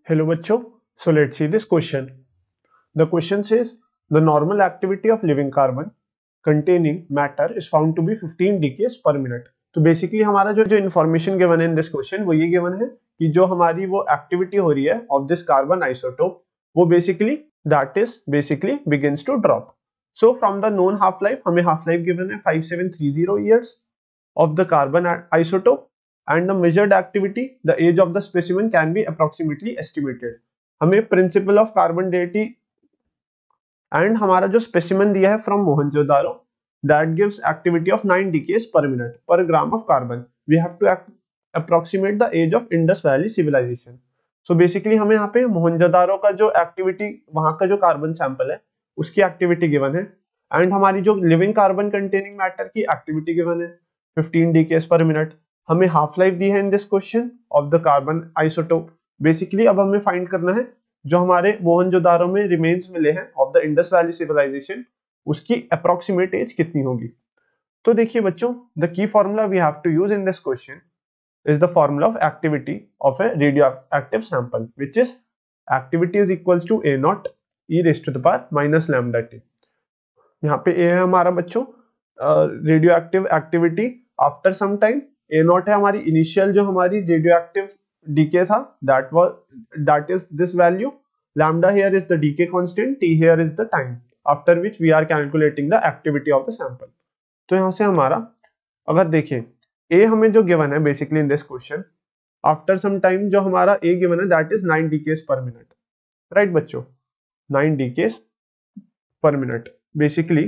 Hello बच्चों, so let's see this question. The question says the normal activity of living carbon containing matter is found to be 15 decays per minute. तो basically हमारा जो information given है इन this question वो ये given है कि जो हमारी वो एक्टिविटी हो रही है ऑफ दिस कार्बन आइसोटोप वो basically that is basically begins to drop. So from the known half life हमें हाफ लाइफ गिवन है 5730 years of the carbon isotope and the measured activity, the age of the specimen can be approximately estimated. हमें principle of carbon deity and हमारा जो specimen दिया है from Mohenjodaro that gives activity of 9 decays per minute per gram of carbon. We have to approximate the age of Indus Valley civilization. So basically हमें यहाँ पे मोहनजोदारो का जो एक्टिविटी वहां का जो कार्बन सैंपल है उसकी एक्टिविटी गिवन है एंड हमारी जो लिविंग कार्बन कंटेनिंग मैटर की एक्टिविटी गिवन है 15 decays per minute. हमें हाफ लाइफ दी है इन this question of the carbon isotope. Basically अब हमें फाइंड करना है जो हमारे मोहनजोदारो में रिमेन्स मिले हैं of the Indus valley civilization उसकी अप्रोक्सीमेट एज कितनी होगी. तो देखिए बच्चों, the key formula we have to use in this question is the formula of activity of a radio active sample which is activity is equals to A not E raise to the power minus lambda T. यहाँ पे A है हमारा बच्चों radio active activity after some time. A not है हमारी initial जो हमारी radio active DK था that is this value. Lambda here is the decay constant, T here is the time after which we are calculating the activity of the sample. तो यहाँ से हमारा अगर देखें A हमें जो गिवन है basically in this question after some time जो हमारा A गिवन है that is 9 decays per minute. Right बच्चों, 9 decays per minute. बेसिकली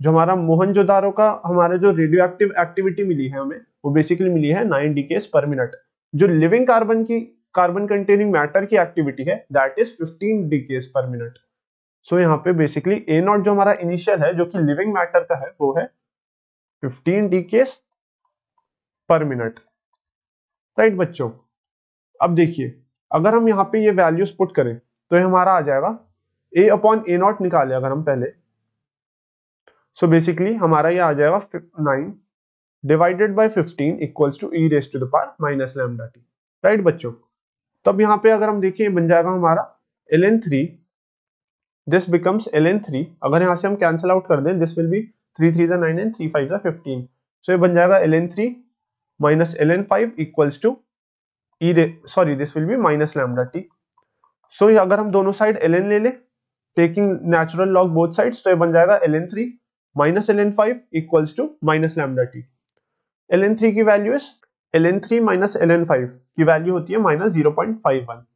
जो हमारा मोहनजोदारो का हमारा जो रेडियो एक्टिव एक्टिविटी मिली है हमें वो बेसिकली मिली है 9 decays per minute. जो लिविंग कार्बन कंटेनिंग मैटर की एक्टिविटी है that is 15 decays per minute. सो यहाँ पे बेसिकली ए नॉट जो हमारा इनिशियल है जो कि लिविंग मैटर का है वो है 15 decays पर मिनट. राइट बच्चों, अब देखिए अगर हम यहाँ पे ये वैल्यूज पुट करें तो ये हमारा आ जाएगा ए अपॉन ए नॉट निकाले अगर हम पहले. सो बेसिकली हमारा ये आ जाएगा 9 divided by 15 equals to E raise to the power minus lambda T. Right बच्चों, तब यहाँ पे अगर हम देखिए बन जाएगा हमारा ln3. This becomes ln3. अगर यहाँ से हम कैंसिल आउट कर दें this will be 3 3 9 and 3 5 15. So ये बन जाएगा ln3 minus ln5 equals to this will be minus lambda t. So अगर हम दोनों साइड ln ले ले taking natural log both sides तो ये बन जाएगा ln3 minus ln5 equals to minus lambda t. ln3 की value is ln3 minus ln5 की वैल्यू होती है minus 0.51.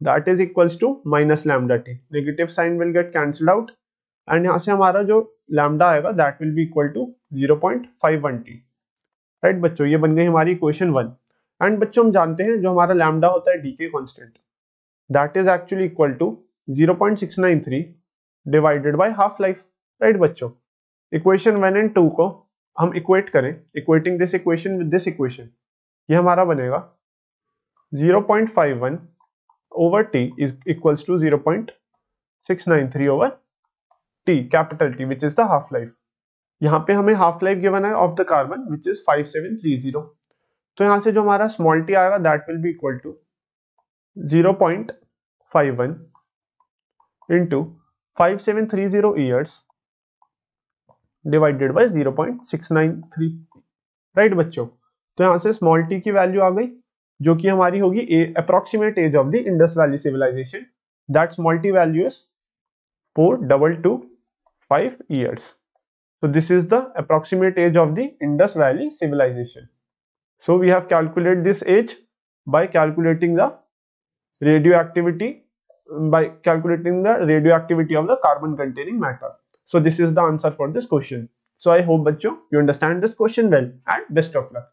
That is equals to minus lambda t. Negative sign will get cancelled out and यहाँ से हमारा जो lambda आएगा that will be equal to 0.51 t. Right बच्चों, ये बन गई हमारी इक्वेशन 1. एंड बच्चों हम जानते हैं जो हमारा lambda होता है decay constant that is actually equal to 0.693 divided by half life. Right बच्चों, इक्वेशन 1 and 2 को हम इक्वेट करें, equating this equation with this equation, ये हमारा बनेगा 0.51 over t is equals to 0.693 over t capital T which is the half life. यहाँ पे हमें हाफ लाइफ गिवन है of the carbon which is 5730. तो यहाँ से जो हमारा स्मॉल t आएगा that will be equal to 0.51 into 5730 years divided by 0.693. Right बच्चों, तो यहाँ से स्मॉल t की वैल्यू आ गई जो कि हमारी होगी approximate age of the Indus valley civilization. That small T value is 4225 years. So this is the approximate age of the Indus Valley civilization. So we have calculated this age by calculating the radioactivity of the carbon containing matter. So this is the answer for this question. So I hope bachcho you understand this question well and best of luck.